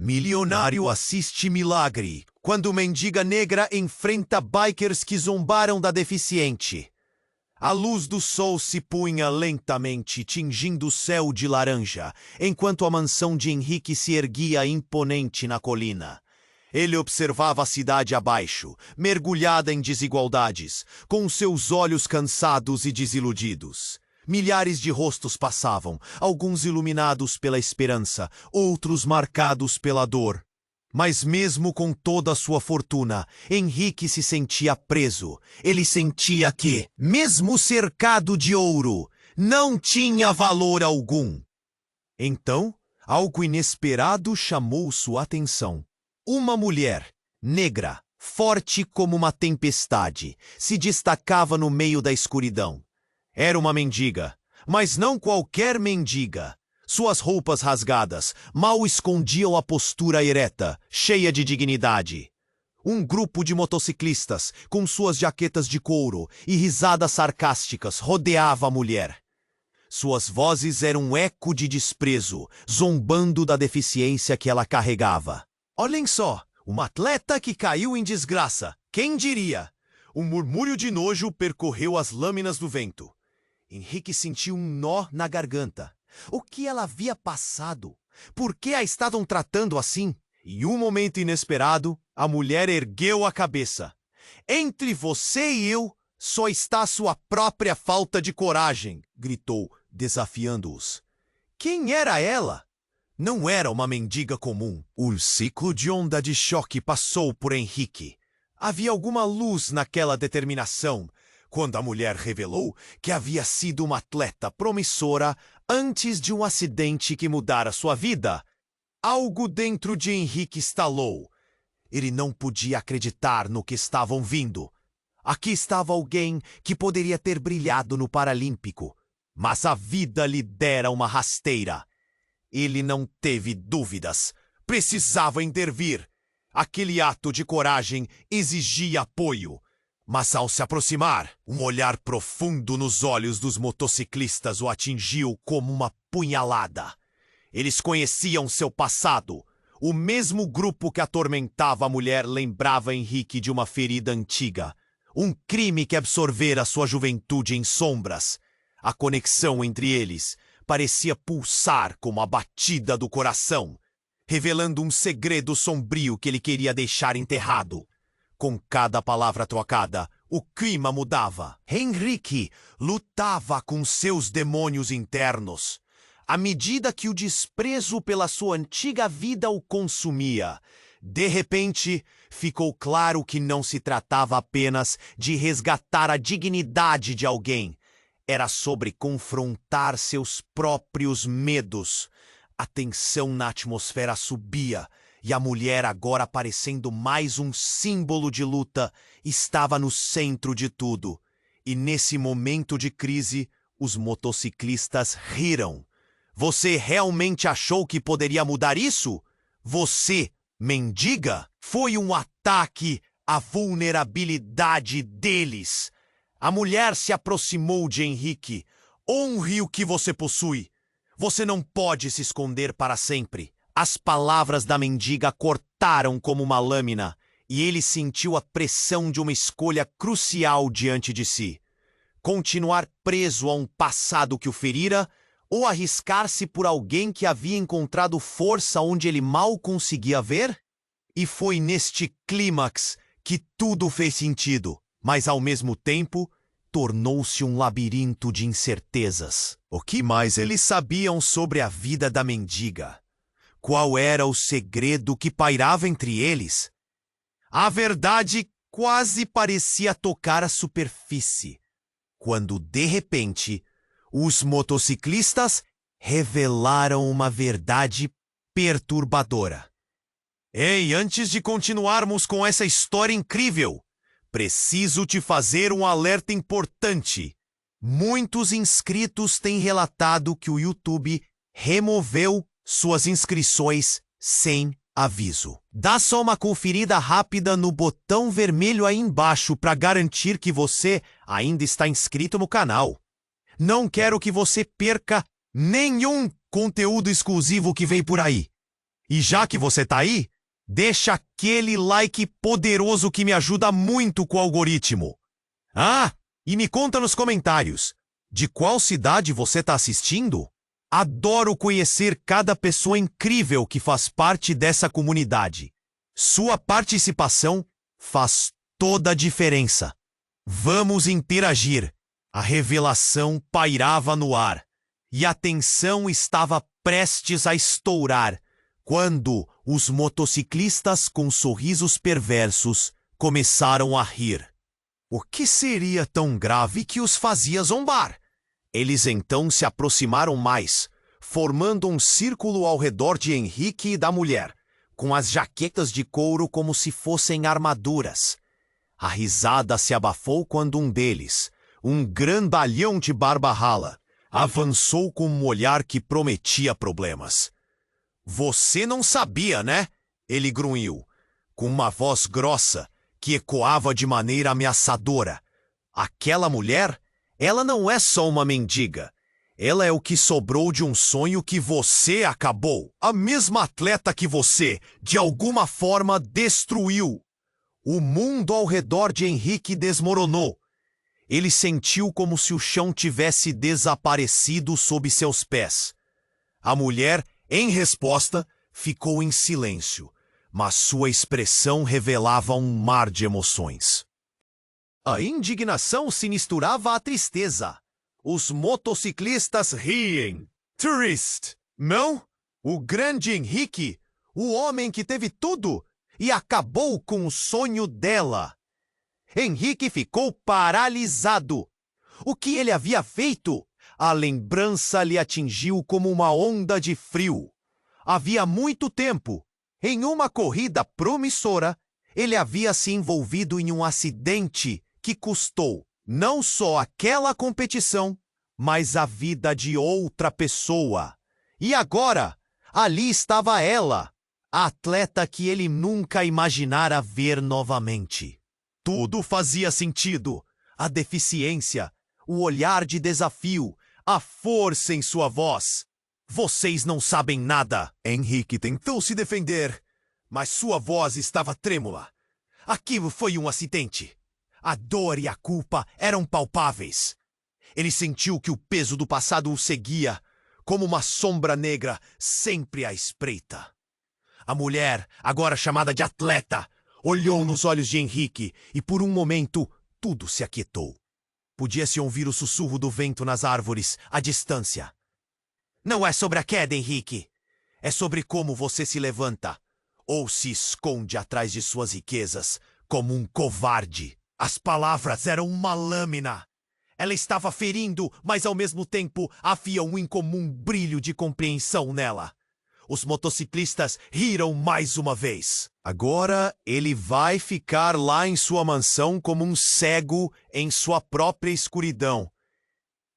Milionário assiste milagre quando mendiga negra enfrenta bikers que zombaram da deficiente. A luz do sol se punha lentamente, tingindo o céu de laranja, enquanto a mansão de Henrique se erguia imponente na colina. Ele observava a cidade abaixo, mergulhada em desigualdades, com seus olhos cansados e desiludidos. Milhares de rostos passavam, alguns iluminados pela esperança, outros marcados pela dor. Mas mesmo com toda a sua fortuna, Henrique se sentia preso. Ele sentia que, mesmo cercado de ouro, não tinha valor algum. Então, algo inesperado chamou sua atenção. Uma mulher, negra, forte como uma tempestade, se destacava no meio da escuridão. Era uma mendiga, mas não qualquer mendiga. Suas roupas rasgadas mal escondiam a postura ereta, cheia de dignidade. Um grupo de motociclistas, com suas jaquetas de couro e risadas sarcásticas, rodeava a mulher. Suas vozes eram um eco de desprezo, zombando da deficiência que ela carregava. Olhem só, uma atleta que caiu em desgraça. Quem diria? Um murmúrio de nojo percorreu as lâminas do vento. Henrique sentiu um nó na garganta. O que ela havia passado? Por que a estavam tratando assim? Em um momento inesperado, a mulher ergueu a cabeça. Entre você e eu, só está a sua própria falta de coragem, gritou, desafiando-os. Quem era ela? Não era uma mendiga comum. O ciclo de onda de choque passou por Henrique. Havia alguma luz naquela determinação, quando a mulher revelou que havia sido uma atleta promissora antes de um acidente que mudara sua vida. Algo dentro de Henrique estalou. Ele não podia acreditar no que estavam vindo. Aqui estava alguém que poderia ter brilhado no Paralímpico, mas a vida lhe dera uma rasteira. Ele não teve dúvidas. Precisava intervir. Aquele ato de coragem exigia apoio. Mas ao se aproximar, um olhar profundo nos olhos dos motociclistas o atingiu como uma punhalada. Eles conheciam seu passado. O mesmo grupo que atormentava a mulher lembrava Henrique de uma ferida antiga. Um crime que absorvera sua juventude em sombras. A conexão entre eles parecia pulsar como a batida do coração, revelando um segredo sombrio que ele queria deixar enterrado. Com cada palavra trocada, o clima mudava. Henrique lutava com seus demônios internos. À medida que o desprezo pela sua antiga vida o consumia, de repente, ficou claro que não se tratava apenas de resgatar a dignidade de alguém. Era sobre confrontar seus próprios medos. A tensão na atmosfera subia. E a mulher, agora parecendo mais um símbolo de luta, estava no centro de tudo. E nesse momento de crise, os motociclistas riram. Você realmente achou que poderia mudar isso? Você, mendiga? Foi um ataque à vulnerabilidade deles. A mulher se aproximou de Henrique. Honre o que você possui. Você não pode se esconder para sempre. As palavras da mendiga cortaram como uma lâmina, e ele sentiu a pressão de uma escolha crucial diante de si. Continuar preso a um passado que o ferira, ou arriscar-se por alguém que havia encontrado força onde ele mal conseguia ver? E foi neste clímax que tudo fez sentido, mas ao mesmo tempo tornou-se um labirinto de incertezas. O que mais eles sabiam sobre a vida da mendiga? Qual era o segredo que pairava entre eles? A verdade quase parecia tocar a superfície, quando, de repente, os motociclistas revelaram uma verdade perturbadora. Ei, antes de continuarmos com essa história incrível, preciso te fazer um alerta importante. Muitos inscritos têm relatado que o YouTube removeu suas inscrições sem aviso. Dá só uma conferida rápida no botão vermelho aí embaixo para garantir que você ainda está inscrito no canal. Não quero que você perca nenhum conteúdo exclusivo que vem por aí. E já que você tá aí, deixa aquele like poderoso que me ajuda muito com o algoritmo. Ah, e me conta nos comentários, de qual cidade você tá assistindo? Adoro conhecer cada pessoa incrível que faz parte dessa comunidade. Sua participação faz toda a diferença. Vamos interagir. A revelação pairava no ar e a tensão estava prestes a estourar quando os motociclistas com sorrisos perversos começaram a rir. O que seria tão grave que os fazia zombar? Eles então se aproximaram mais, formando um círculo ao redor de Henrique e da mulher, com as jaquetas de couro como se fossem armaduras. A risada se abafou quando um deles, um grandalhão de barba rala, avançou com um olhar que prometia problemas. Você não sabia, né? Ele grunhiu, com uma voz grossa que ecoava de maneira ameaçadora. Aquela mulher, ela não é só uma mendiga. Ela é o que sobrou de um sonho que você acabou. A mesma atleta que você, de alguma forma, destruiu. O mundo ao redor de Henrique desmoronou. Ele sentiu como se o chão tivesse desaparecido sob seus pés. A mulher, em resposta, ficou em silêncio, mas sua expressão revelava um mar de emoções. A indignação se misturava à tristeza. Os motociclistas riem. Triste, não? O grande Henrique, o homem que teve tudo e acabou com o sonho dela. Henrique ficou paralisado. O que ele havia feito? A lembrança lhe atingiu como uma onda de frio. Havia muito tempo, em uma corrida promissora, ele havia se envolvido em um acidente que custou não só aquela competição, mas a vida de outra pessoa. E agora, ali estava ela, a atleta que ele nunca imaginara ver novamente. Tudo fazia sentido. A deficiência, o olhar de desafio, a força em sua voz. Vocês não sabem nada. Henrique tentou se defender, mas sua voz estava trêmula. Aquilo foi um acidente. A dor e a culpa eram palpáveis. Ele sentiu que o peso do passado o seguia, como uma sombra negra sempre à espreita. A mulher, agora chamada de atleta, olhou nos olhos de Henrique e por um momento tudo se aquietou. Podia-se ouvir o sussurro do vento nas árvores, à distância. Não é sobre a queda, Henrique. É sobre como você se levanta ou se esconde atrás de suas riquezas como um covarde. As palavras eram uma lâmina. Ela estava ferindo, mas ao mesmo tempo havia um incomum brilho de compreensão nela. Os motociclistas riram mais uma vez. Agora ele vai ficar lá em sua mansão como um cego em sua própria escuridão.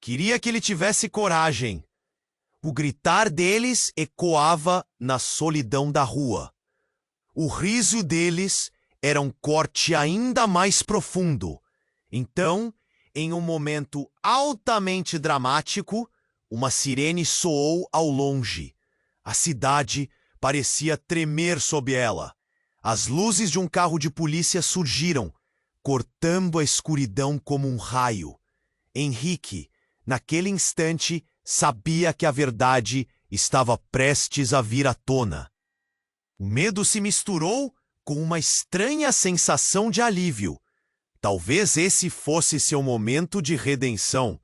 Queria que ele tivesse coragem. O gritar deles ecoava na solidão da rua. O riso deles era um corte ainda mais profundo. Então, em um momento altamente dramático, uma sirene soou ao longe. A cidade parecia tremer sob ela. As luzes de um carro de polícia surgiram, cortando a escuridão como um raio. Henrique, naquele instante, sabia que a verdade estava prestes a vir à tona. O medo se misturou com uma estranha sensação de alívio. Talvez esse fosse seu momento de redenção.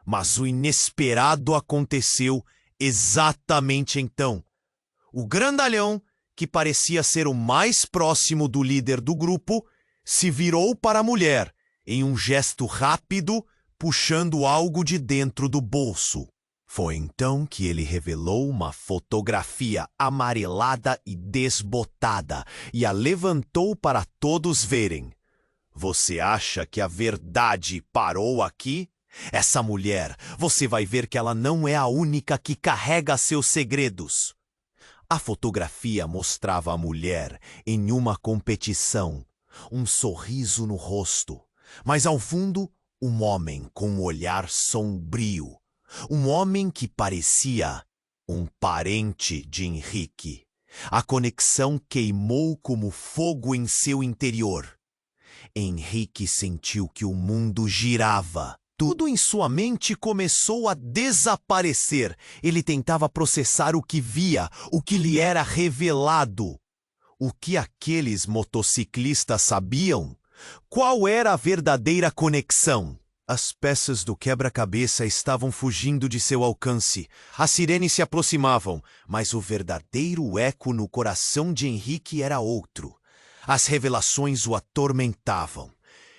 Mas o inesperado aconteceu exatamente então. O grandalhão, que parecia ser o mais próximo do líder do grupo, se virou para a mulher, em um gesto rápido, puxando algo de dentro do bolso. Foi então que ele revelou uma fotografia amarelada e desbotada e a levantou para todos verem. Você acha que a verdade parou aqui? Essa mulher, você vai ver que ela não é a única que carrega seus segredos. A fotografia mostrava a mulher em uma competição, um sorriso no rosto, mas ao fundo, um homem com um olhar sombrio, um homem que parecia um parente de Henrique. A conexão queimou como fogo em seu interior. Henrique sentiu que o mundo girava. Tudo em sua mente começou a desaparecer. Ele tentava processar o que via, o que lhe era revelado. O que aqueles motociclistas sabiam? Qual era a verdadeira conexão? As peças do quebra-cabeça estavam fugindo de seu alcance. As sirenes se aproximavam, mas o verdadeiro eco no coração de Henrique era outro. As revelações o atormentavam.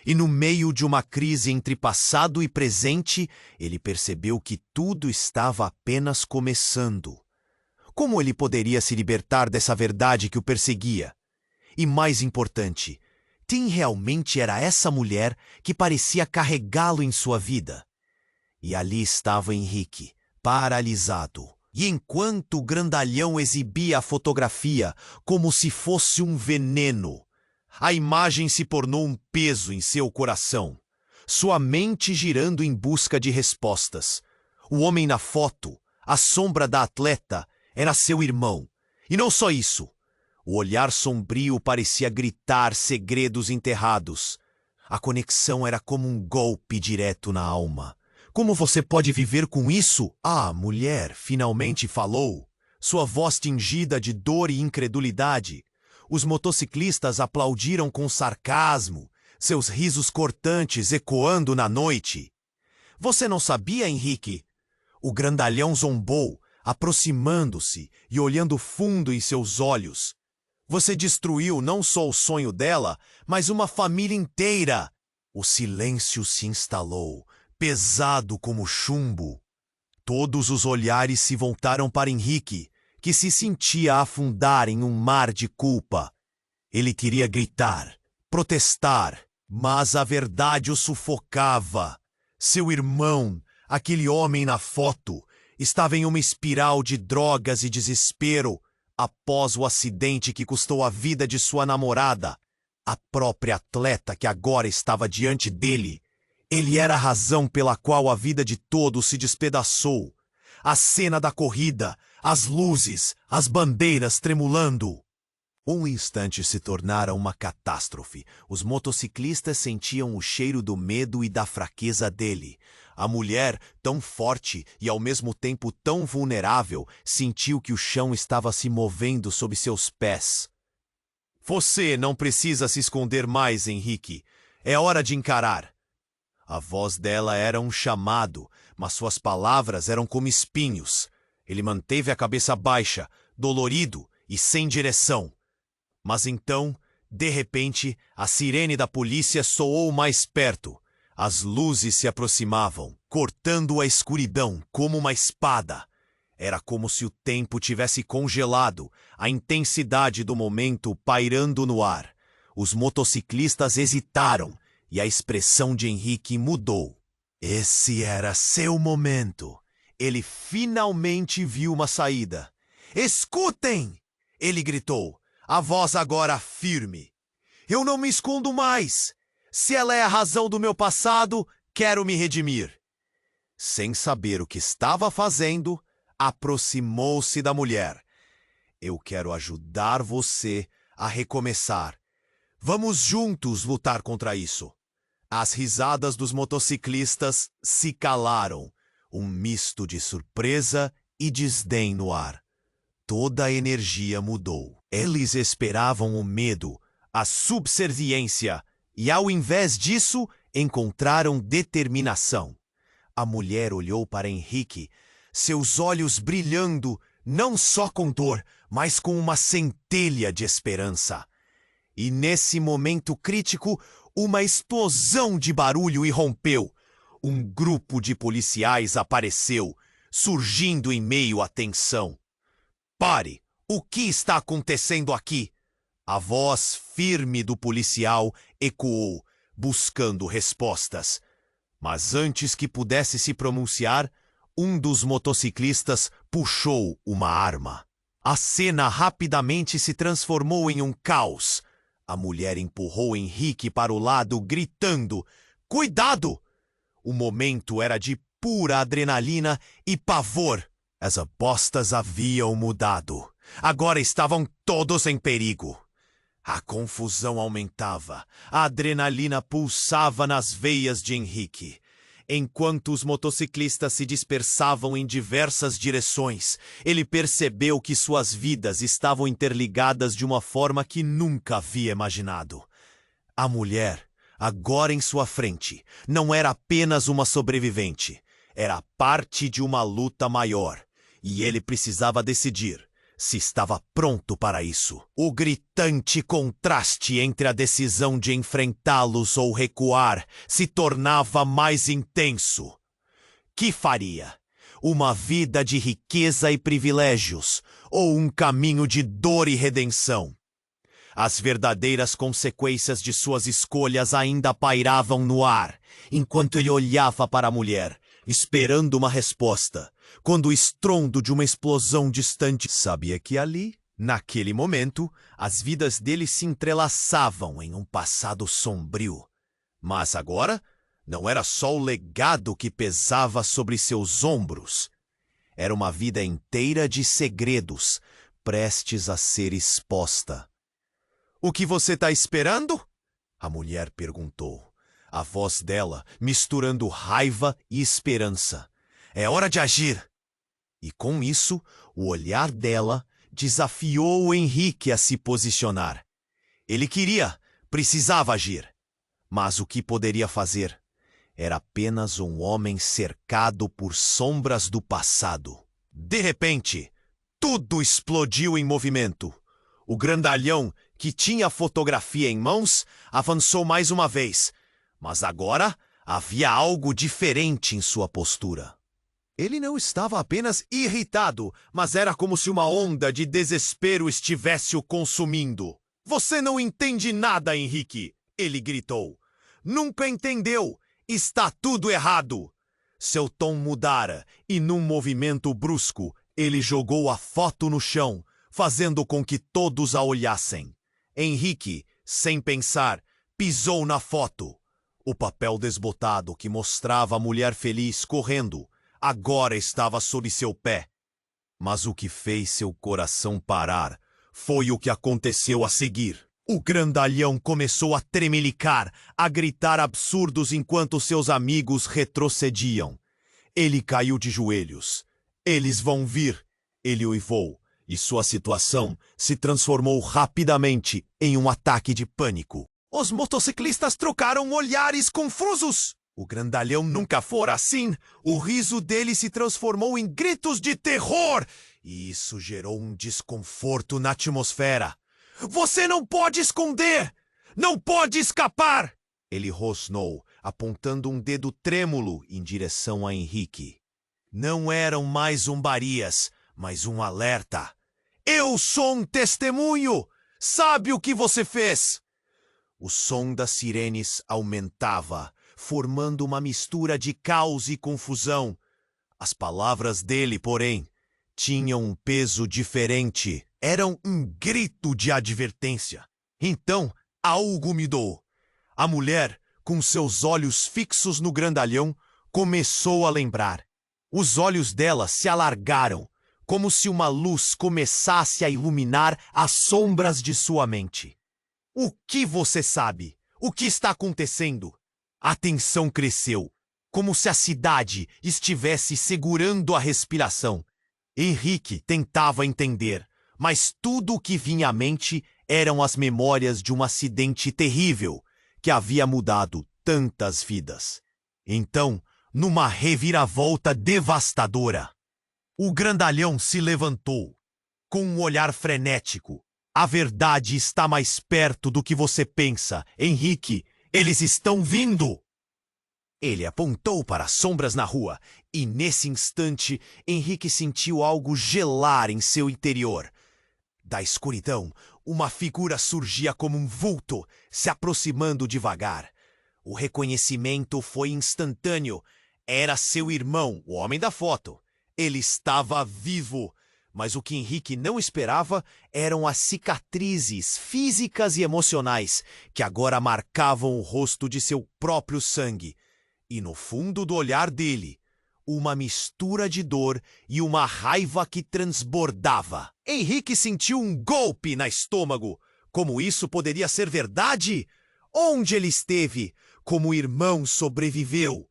E no meio de uma crise entre passado e presente, ele percebeu que tudo estava apenas começando. Como ele poderia se libertar dessa verdade que o perseguia? E mais importante, quem realmente era essa mulher que parecia carregá-lo em sua vida? E ali estava Henrique, paralisado. E enquanto o grandalhão exibia a fotografia como se fosse um veneno, a imagem se tornou um peso em seu coração, sua mente girando em busca de respostas. O homem na foto, a sombra da atleta, era seu irmão. E não só isso. O olhar sombrio parecia gritar segredos enterrados. A conexão era como um golpe direto na alma. Como você pode viver com isso? A mulher finalmente falou, sua voz tingida de dor e incredulidade. Os motociclistas aplaudiram com sarcasmo, seus risos cortantes ecoando na noite. Você não sabia, Henrique? O grandalhão zombou, aproximando-se e olhando fundo em seus olhos. Você destruiu não só o sonho dela, mas uma família inteira. O silêncio se instalou, pesado como chumbo. Todos os olhares se voltaram para Henrique, que se sentia afundar em um mar de culpa. Ele queria gritar, protestar, mas a verdade o sufocava. Seu irmão, aquele homem na foto, estava em uma espiral de drogas e desespero após o acidente que custou a vida de sua namorada, a própria atleta que agora estava diante dele. Ele era a razão pela qual a vida de todos se despedaçou. A cena da corrida, as luzes, as bandeiras tremulando. Um instante se tornara uma catástrofe. Os motociclistas sentiam o cheiro do medo e da fraqueza dele. A mulher, tão forte e ao mesmo tempo tão vulnerável, sentiu que o chão estava se movendo sob seus pés. Você não precisa se esconder mais, Henrique. É hora de encarar. A voz dela era um chamado, mas suas palavras eram como espinhos. Ele manteve a cabeça baixa, dolorido e sem direção. Mas então, de repente, a sirene da polícia soou mais perto. As luzes se aproximavam, cortando a escuridão como uma espada. Era como se o tempo tivesse congelado, a intensidade do momento pairando no ar. Os motociclistas hesitaram e a expressão de Henrique mudou. Esse era seu momento. Ele finalmente viu uma saída. Escutem! Ele gritou, a voz agora firme. Eu não me escondo mais. Se ela é a razão do meu passado, quero me redimir. Sem saber o que estava fazendo, aproximou-se da mulher. Eu quero ajudar você a recomeçar. Vamos juntos lutar contra isso. As risadas dos motociclistas se calaram, um misto de surpresa e desdém no ar. Toda a energia mudou. Eles esperavam o medo, a subserviência, e ao invés disso, encontraram determinação. A mulher olhou para Henrique, seus olhos brilhando, não só com dor, mas com uma centelha de esperança. E nesse momento crítico, uma explosão de barulho irrompeu. Um grupo de policiais apareceu, surgindo em meio à tensão. Pare! O que está acontecendo aqui? A voz firme do policial ecoou, buscando respostas. Mas antes que pudesse se pronunciar, um dos motociclistas puxou uma arma. A cena rapidamente se transformou em um caos. A mulher empurrou Henrique para o lado, gritando, "Cuidado!" O momento era de pura adrenalina e pavor. As apostas haviam mudado. Agora estavam todos em perigo. A confusão aumentava. A adrenalina pulsava nas veias de Henrique. Enquanto os motociclistas se dispersavam em diversas direções, ele percebeu que suas vidas estavam interligadas de uma forma que nunca havia imaginado. A mulher, agora em sua frente, não era apenas uma sobrevivente. Era parte de uma luta maior. E ele precisava decidir se estava pronto para isso. O gritante contraste entre a decisão de enfrentá-los ou recuar se tornava mais intenso. Que faria? Uma vida de riqueza e privilégios ou um caminho de dor e redenção? As verdadeiras consequências de suas escolhas ainda pairavam no ar, enquanto ele olhava para a mulher, esperando uma resposta, quando o estrondo de uma explosão distante sabia que ali, naquele momento, as vidas deles se entrelaçavam em um passado sombrio. Mas agora, não era só o legado que pesava sobre seus ombros. Era uma vida inteira de segredos, prestes a ser exposta. "O que você está esperando?" a mulher perguntou. A voz dela misturando raiva e esperança. "É hora de agir." E com isso, o olhar dela desafiou o Henrique a se posicionar. Ele precisava agir. Mas o que poderia fazer? Era apenas um homem cercado por sombras do passado. De repente, tudo explodiu em movimento. O grandalhão, que tinha a fotografia em mãos, avançou mais uma vez. Mas agora havia algo diferente em sua postura. Ele não estava apenas irritado, mas era como se uma onda de desespero estivesse o consumindo. "Você não entende nada, Henrique!" ele gritou. "Nunca entendeu! Está tudo errado!" Seu tom mudara e, num movimento brusco, ele jogou a foto no chão, fazendo com que todos a olhassem. Henrique, sem pensar, pisou na foto. O papel desbotado que mostrava a mulher feliz correndo agora estava sob seu pé. Mas o que fez seu coração parar foi o que aconteceu a seguir. O grandalhão começou a tremelicar, a gritar absurdos enquanto seus amigos retrocediam. Ele caiu de joelhos. "Eles vão vir!" ele uivou, e sua situação se transformou rapidamente em um ataque de pânico. Os motociclistas trocaram olhares confusos. O grandalhão nunca fora assim. O riso dele se transformou em gritos de terror. E isso gerou um desconforto na atmosfera. "Você não pode esconder! Não pode escapar!" ele rosnou, apontando um dedo trêmulo em direção a Henrique. Não eram mais zombarias, mas um alerta. "Eu sou um testemunho! Sabe o que você fez?" O som das sirenes aumentava, formando uma mistura de caos e confusão. As palavras dele, porém, tinham um peso diferente. Eram um grito de advertência. Então, algo mudou. A mulher, com seus olhos fixos no grandalhão, começou a lembrar. Os olhos dela se alargaram, como se uma luz começasse a iluminar as sombras de sua mente. "O que você sabe? O que está acontecendo?" A tensão cresceu, como se a cidade estivesse segurando a respiração. Henrique tentava entender, mas tudo o que vinha à mente eram as memórias de um acidente terrível que havia mudado tantas vidas. Então, numa reviravolta devastadora, o grandalhão se levantou, com um olhar frenético. "A verdade está mais perto do que você pensa, Henrique. Eles estão vindo!" Ele apontou para as sombras na rua, e nesse instante, Henrique sentiu algo gelar em seu interior. Da escuridão, uma figura surgia como um vulto, se aproximando devagar. O reconhecimento foi instantâneo. Era seu irmão, o homem da foto. Ele estava vivo. Mas o que Henrique não esperava eram as cicatrizes físicas e emocionais que agora marcavam o rosto de seu próprio sangue. E no fundo do olhar dele, uma mistura de dor e uma raiva que transbordava. Henrique sentiu um golpe no estômago. Como isso poderia ser verdade? Onde ele esteve? Como o irmão sobreviveu?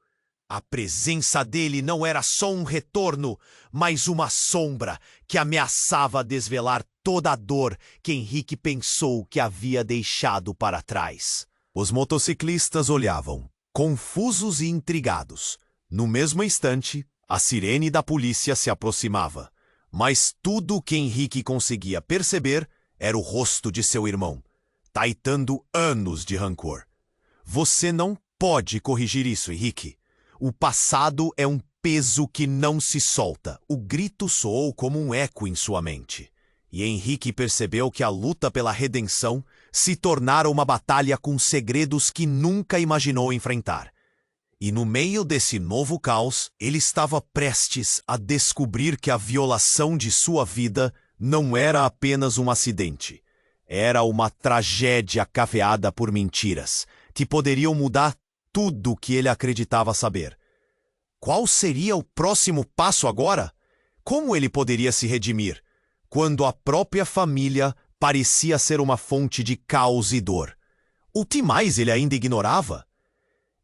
A presença dele não era só um retorno, mas uma sombra que ameaçava desvelar toda a dor que Henrique pensou que havia deixado para trás. Os motociclistas olhavam, confusos e intrigados. No mesmo instante, a sirene da polícia se aproximava. Mas tudo o que Henrique conseguia perceber era o rosto de seu irmão, taitando anos de rancor. Você não pode corrigir isso, Henrique. O passado é um peso que não se solta. O grito soou como um eco em sua mente. E Henrique percebeu que a luta pela redenção se tornara uma batalha com segredos que nunca imaginou enfrentar. E no meio desse novo caos, ele estava prestes a descobrir que a violação de sua vida não era apenas um acidente. Era uma tragédia cafeada por mentiras, que poderiam mudar tudo o que ele acreditava saber. Qual seria o próximo passo agora? Como ele poderia se redimir, quando a própria família parecia ser uma fonte de caos e dor? O que mais ele ainda ignorava?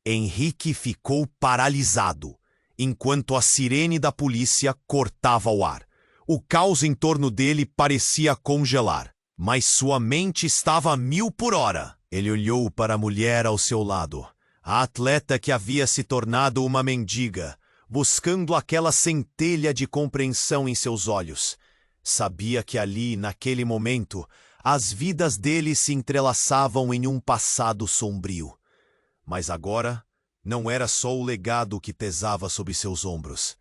Henrique ficou paralisado, enquanto a sirene da polícia cortava o ar. O caos em torno dele parecia congelar, mas sua mente estava a 1000 por hora. Ele olhou para a mulher ao seu lado, a atleta que havia se tornado uma mendiga, buscando aquela centelha de compreensão em seus olhos. Sabia que ali, naquele momento, as vidas deles se entrelaçavam em um passado sombrio. Mas agora, não era só o legado que pesava sobre seus ombros.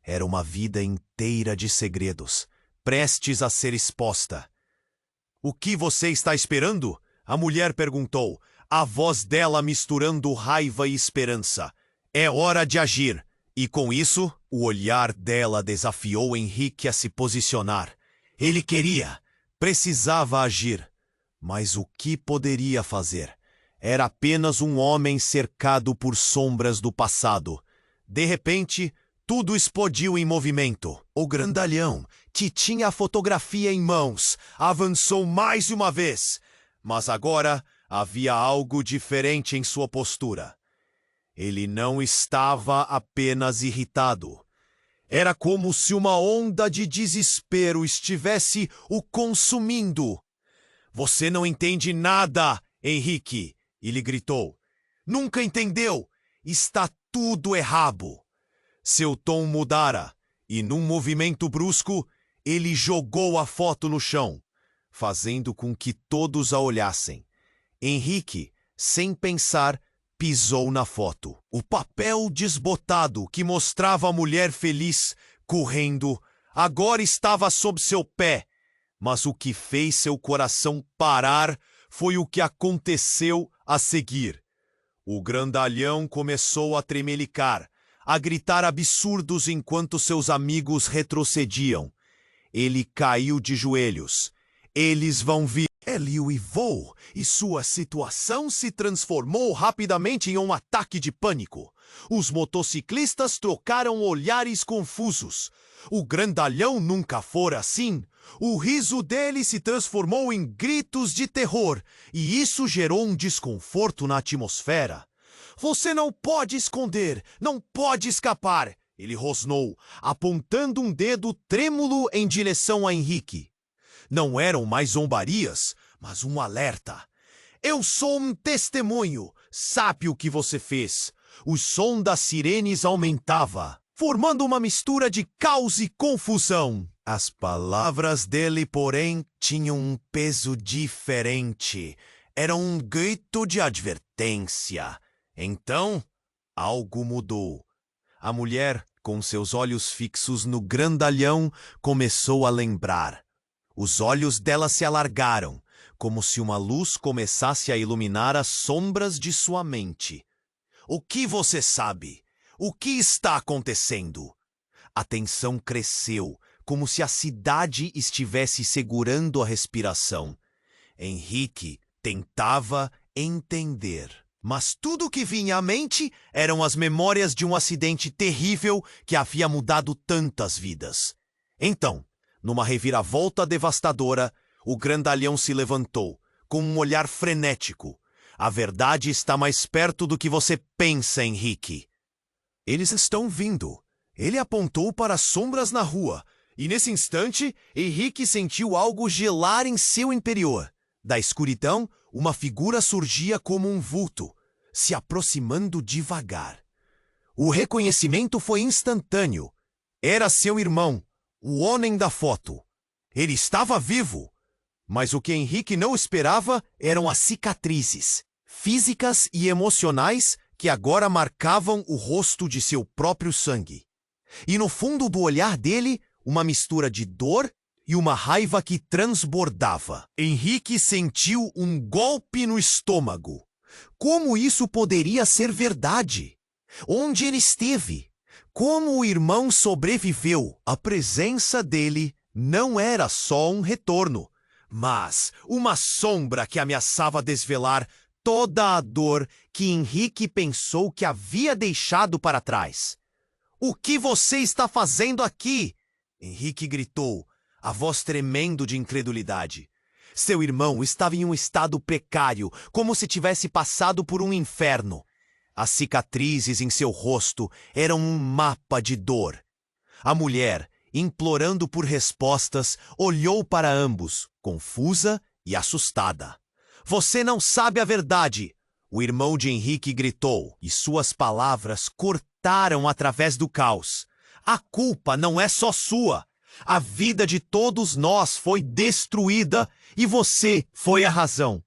Era uma vida inteira de segredos, prestes a ser exposta. "O que você está esperando?" a mulher perguntou, a voz dela misturando raiva e esperança. "É hora de agir." E com isso, o olhar dela desafiou Henrique a se posicionar. Ele precisava agir. Mas o que poderia fazer? Era apenas um homem cercado por sombras do passado. De repente, tudo explodiu em movimento. O grandalhão, que tinha a fotografia em mãos, avançou mais uma vez. Mas agora havia algo diferente em sua postura. Ele não estava apenas irritado. Era como se uma onda de desespero estivesse o consumindo. "Você não entende nada, Henrique!" ele gritou. "Nunca entendeu! Está tudo errado!" Seu tom mudara, e num movimento brusco, ele jogou a foto no chão, fazendo com que todos a olhassem. Henrique, sem pensar, pisou na foto. O papel desbotado que mostrava a mulher feliz, correndo, agora estava sob seu pé. Mas o que fez seu coração parar foi o que aconteceu a seguir. O grandalhão começou a tremelicar, a gritar absurdos enquanto seus amigos retrocediam. Ele caiu de joelhos. "Eles vão vir." Ele uivou, e sua situação se transformou rapidamente em um ataque de pânico. Os motociclistas trocaram olhares confusos. O grandalhão nunca fora assim. O riso dele se transformou em gritos de terror, e isso gerou um desconforto na atmosfera. "Você não pode esconder, não pode escapar!" ele rosnou, apontando um dedo trêmulo em direção a Henrique. Não eram mais zombarias, mas um alerta. "Eu sou um testemunho. Sabe o que você fez?" O som das sirenes aumentava, formando uma mistura de caos e confusão. As palavras dele, porém, tinham um peso diferente. Era um grito de advertência. Então, algo mudou. A mulher, com seus olhos fixos no grandalhão, começou a lembrar. Os olhos dela se alargaram, como se uma luz começasse a iluminar as sombras de sua mente. "O que você sabe? O que está acontecendo?" A tensão cresceu, como se a cidade estivesse segurando a respiração. Henrique tentava entender, Mas tudo o que vinha à mente eram as memórias de um acidente terrível que havia mudado tantas vidas. Então, numa reviravolta devastadora, o grandalhão se levantou, com um olhar frenético. A verdade está mais perto do que você pensa, Henrique. Eles estão vindo. Ele apontou para as sombras na rua, e nesse instante, Henrique sentiu algo gelar em seu interior. Da escuridão, uma figura surgia como um vulto, se aproximando devagar. O reconhecimento foi instantâneo. Era seu irmão, o homem da foto. Ele estava vivo. Mas o que Henrique não esperava eram as cicatrizes, físicas e emocionais, que agora marcavam o rosto de seu próprio sangue. E no fundo do olhar dele, uma mistura de dor e uma raiva que transbordava. Henrique sentiu um golpe no estômago. Como isso poderia ser verdade? Onde ele esteve? Como o irmão sobreviveu? A presença dele não era só um retorno, mas uma sombra que ameaçava desvelar toda a dor que Henrique pensou que havia deixado para trás. "O que você está fazendo aqui?" Henrique gritou, a voz tremendo de incredulidade. Seu irmão estava em um estado precário, como se tivesse passado por um inferno. As cicatrizes em seu rosto eram um mapa de dor. A mulher, implorando por respostas, olhou para ambos, confusa e assustada. "Você não sabe a verdade!" O irmão de Henrique gritou, e suas palavras cortaram através do caos. "A culpa não é só sua. A vida de todos nós foi destruída e você foi a razão."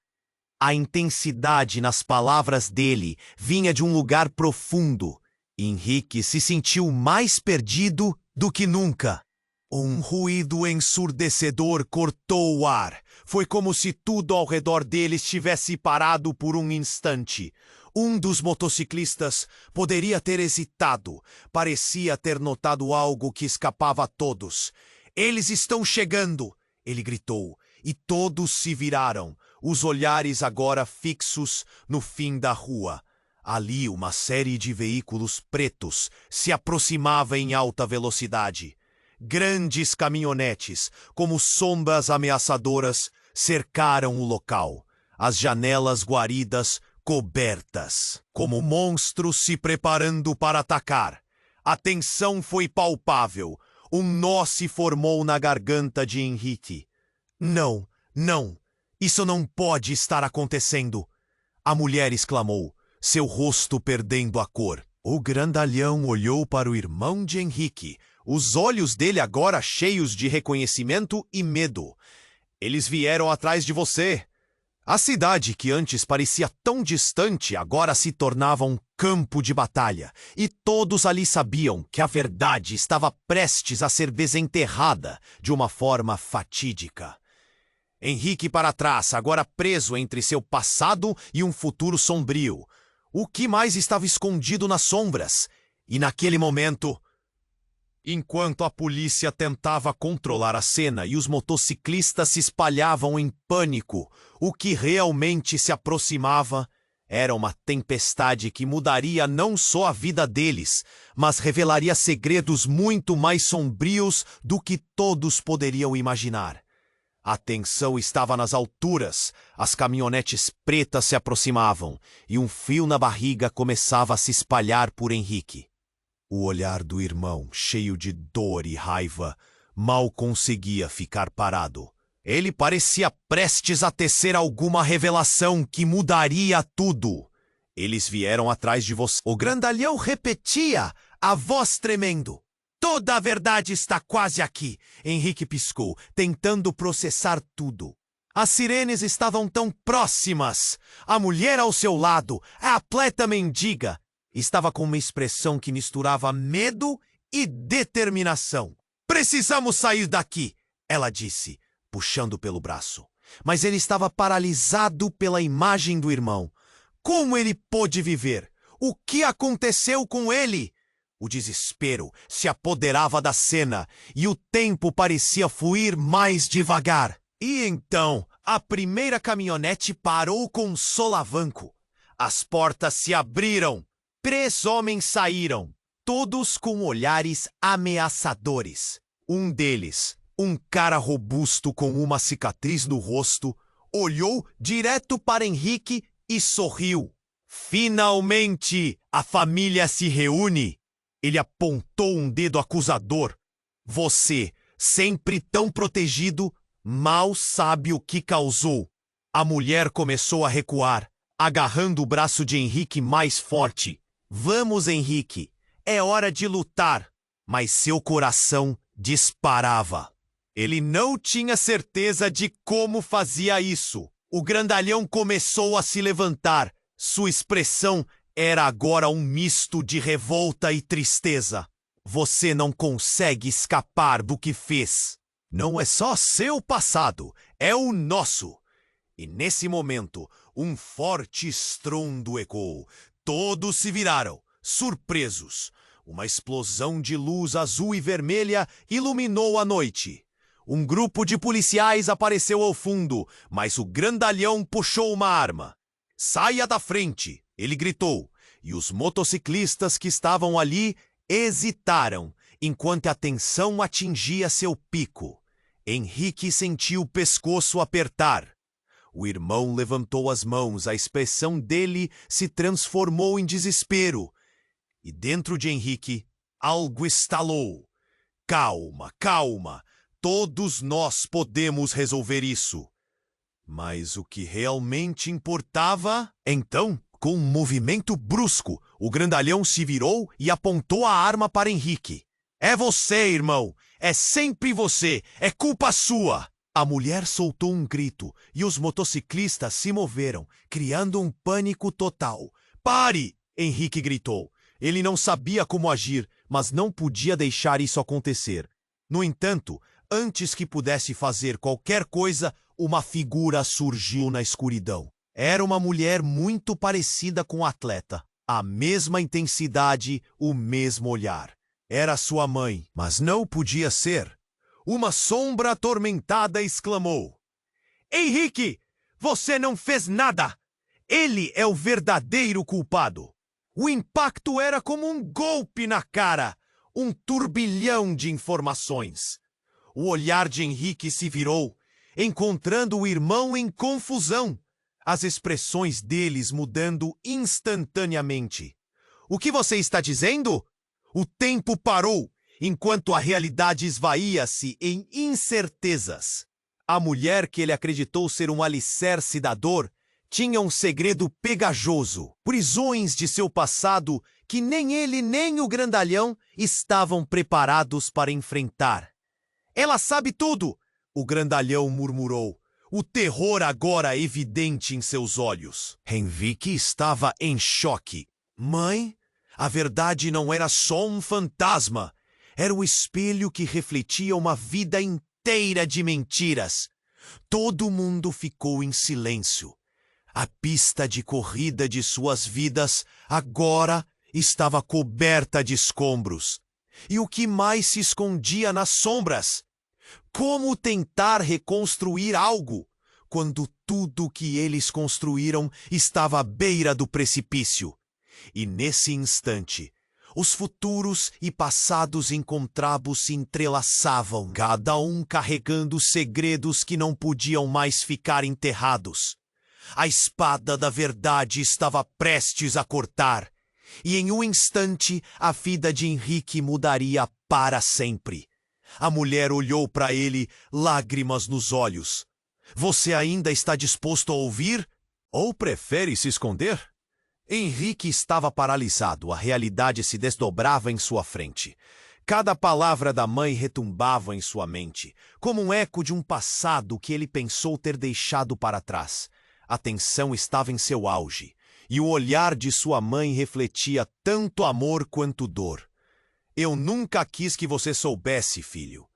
A intensidade nas palavras dele vinha de um lugar profundo. Henrique se sentiu mais perdido do que nunca. Um ruído ensurdecedor cortou o ar. Foi como se tudo ao redor dele estivesse parado por um instante. Um dos motociclistas poderia ter hesitado. Parecia ter notado algo que escapava a todos. "Eles estão chegando!" ele gritou, e todos se viraram, os olhares agora fixos no fim da rua. Ali, uma série de veículos pretos se aproximava em alta velocidade. Grandes caminhonetes, como sombras ameaçadoras, cercaram o local. As janelas guaridas cobertas, como monstros se preparando para atacar. A tensão foi palpável. Um nó se formou na garganta de Henrique. Não, isso não pode estar acontecendo!" A mulher exclamou, seu rosto perdendo a cor. O grandalhão olhou para o irmão de Henrique, os olhos dele agora cheios de reconhecimento e medo. "Eles vieram atrás de você." A cidade, que antes parecia tão distante, agora se tornava um campo de batalha, e todos ali sabiam que a verdade estava prestes a ser desenterrada de uma forma fatídica. Henrique para trás, agora preso entre seu passado e um futuro sombrio. O que mais estava escondido nas sombras? E naquele momento, enquanto a polícia tentava controlar a cena e os motociclistas se espalhavam em pânico, o que realmente se aproximava era uma tempestade que mudaria não só a vida deles, mas revelaria segredos muito mais sombrios do que todos poderiam imaginar. A tensão estava nas alturas, as caminhonetes pretas se aproximavam e um frio na barriga começava a se espalhar por Henrique. O olhar do irmão, cheio de dor e raiva, mal conseguia ficar parado. Ele parecia prestes a tecer alguma revelação que mudaria tudo. "Eles vieram atrás de você." O grandalhão repetia, a voz tremendo. "Toda a verdade está quase aqui." Henrique piscou, tentando processar tudo. As sirenes estavam tão próximas. A mulher ao seu lado, a atleta mendiga, estava com uma expressão que misturava medo e determinação. "Precisamos sair daqui," ela disse, puxando pelo braço. Mas ele estava paralisado pela imagem do irmão. Como ele pôde viver? O que aconteceu com ele? O desespero se apoderava da cena e o tempo parecia fluir mais devagar. E então, a primeira caminhonete parou com um solavanco. As portas se abriram. 3 homens saíram, todos com olhares ameaçadores. Um deles, um cara robusto com uma cicatriz no rosto, olhou direto para Henrique e sorriu. Finalmente, a família se reúne. Ele apontou um dedo acusador. Você, sempre tão protegido, mal sabe o que causou. A mulher começou a recuar, agarrando o braço de Henrique mais forte. Vamos, Henrique, é hora de lutar. Mas seu coração disparava. Ele não tinha certeza de como fazia isso. O grandalhão começou a se levantar. Sua expressão era agora um misto de revolta e tristeza. Você não consegue escapar do que fez. Não é só seu passado, é o nosso. E nesse momento, um forte estrondo ecoou. Todos se viraram, surpresos. Uma explosão de luz azul e vermelha iluminou a noite. Um grupo de policiais apareceu ao fundo, mas o grandalhão puxou uma arma. Saia da frente, ele gritou, e os motociclistas que estavam ali hesitaram, enquanto a tensão atingia seu pico. Henrique sentiu o pescoço apertar. O irmão levantou as mãos, a expressão dele se transformou em desespero. E dentro de Henrique, algo estalou. Calma, calma, todos nós podemos resolver isso. Mas o que realmente importava? Então, com um movimento brusco, o grandalhão se virou e apontou a arma para Henrique. É você, irmão! É sempre você! É culpa sua! A mulher soltou um grito e os motociclistas se moveram, criando um pânico total. Pare! Henrique gritou. Ele não sabia como agir, mas não podia deixar isso acontecer. No entanto, antes que pudesse fazer qualquer coisa, uma figura surgiu na escuridão. Era uma mulher muito parecida com o atleta. A mesma intensidade, o mesmo olhar. Era sua mãe, mas não podia ser. Uma sombra atormentada exclamou: Henrique, você não fez nada! Ele é o verdadeiro culpado! O impacto era como um golpe na cara, um turbilhão de informações. O olhar de Henrique se virou, encontrando o irmão em confusão, as expressões deles mudando instantaneamente. O que você está dizendo? O tempo parou, enquanto a realidade esvaía-se em incertezas. A mulher que ele acreditou ser um alicerce da dor tinha um segredo pegajoso, prisões de seu passado que nem ele nem o grandalhão estavam preparados para enfrentar. Ela sabe tudo, o grandalhão murmurou, o terror agora evidente em seus olhos. Henrique estava em choque. Mãe, a verdade não era só um fantasma. Era o espelho que refletia uma vida inteira de mentiras. Todo mundo ficou em silêncio. A pista de corrida de suas vidas agora estava coberta de escombros. E o que mais se escondia nas sombras? Como tentar reconstruir algo quando tudo que eles construíram estava à beira do precipício? E nesse instante, os futuros e passados encontrados se entrelaçavam, cada um carregando segredos que não podiam mais ficar enterrados. A espada da verdade estava prestes a cortar, e em um instante a vida de Henrique mudaria para sempre. A mulher olhou para ele, lágrimas nos olhos. Você ainda está disposto a ouvir? Ou prefere se esconder? Henrique estava paralisado, a realidade se desdobrava em sua frente. Cada palavra da mãe retumbava em sua mente, como um eco de um passado que ele pensou ter deixado para trás. A tensão estava em seu auge, e o olhar de sua mãe refletia tanto amor quanto dor. Eu nunca quis que você soubesse, filho.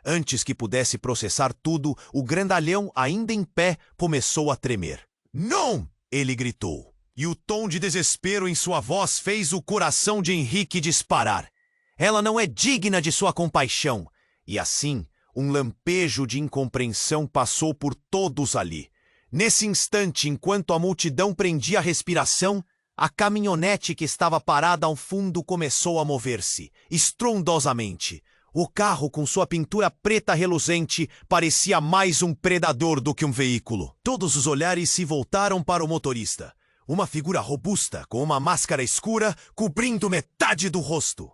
Antes que pudesse processar tudo, o grandalhão, ainda em pé, começou a tremer. Não! Ele gritou. E o tom de desespero em sua voz fez o coração de Henrique disparar. Ela não é digna de sua compaixão. E assim, um lampejo de incompreensão passou por todos ali. Nesse instante, enquanto a multidão prendia a respiração, a caminhonete que estava parada ao fundo começou a mover-se, estrondosamente. O carro, com sua pintura preta reluzente, parecia mais um predador do que um veículo. Todos os olhares se voltaram para o motorista. Uma figura robusta, com uma máscara escura, cobrindo metade do rosto.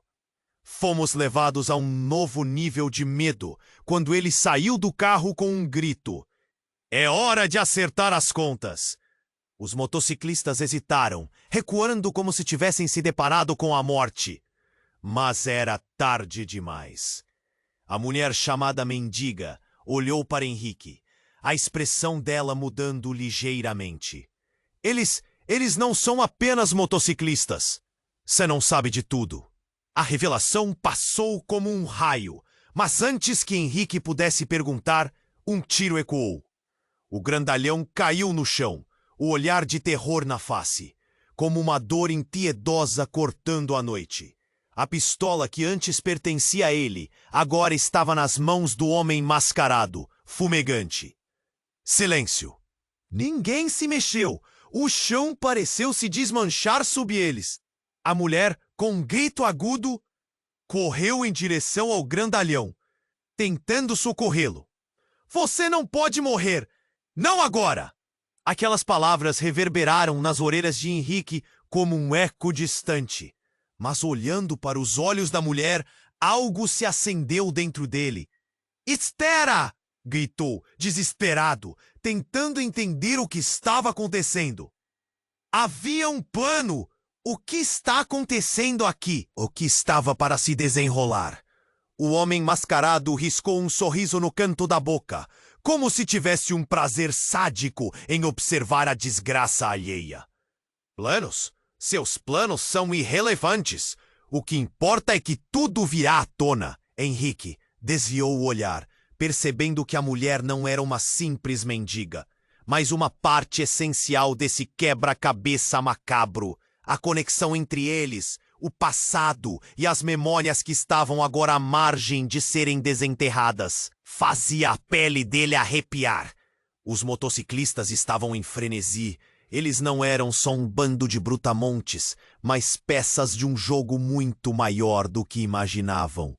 Fomos levados a um novo nível de medo, quando ele saiu do carro com um grito. É hora de acertar as contas! Os motociclistas hesitaram, recuando como se tivessem se deparado com a morte. Mas era tarde demais. A mulher chamada Mendiga olhou para Henrique, a expressão dela mudando ligeiramente. Eles não são apenas motociclistas. Você não sabe de tudo. A revelação passou como um raio, mas antes que Henrique pudesse perguntar, um tiro ecoou. O grandalhão caiu no chão, o olhar de terror na face, como uma dor impiedosa cortando a noite. A pistola que antes pertencia a ele, agora estava nas mãos do homem mascarado, fumegante. Silêncio. Ninguém se mexeu. O chão pareceu se desmanchar sob eles. A mulher, com um grito agudo, correu em direção ao grandalhão, tentando socorrê-lo. Você não pode morrer! Não agora! Aquelas palavras reverberaram nas orelhas de Henrique como um eco distante. Mas olhando para os olhos da mulher, algo se acendeu dentro dele. Espera! Gritou, desesperado, tentando entender o que estava acontecendo. Havia um plano! O que está acontecendo aqui? O que estava para se desenrolar? O homem mascarado riscou um sorriso no canto da boca, como se tivesse um prazer sádico em observar a desgraça alheia. Planos? Seus planos são irrelevantes. O que importa é que tudo virá à tona. Henrique desviou o olhar, percebendo que a mulher não era uma simples mendiga, mas uma parte essencial desse quebra-cabeça macabro. A conexão entre eles, o passado e as memórias que estavam agora à margem de serem desenterradas, fazia a pele dele arrepiar. Os motociclistas estavam em frenesi. Eles não eram só um bando de brutamontes, mas peças de um jogo muito maior do que imaginavam.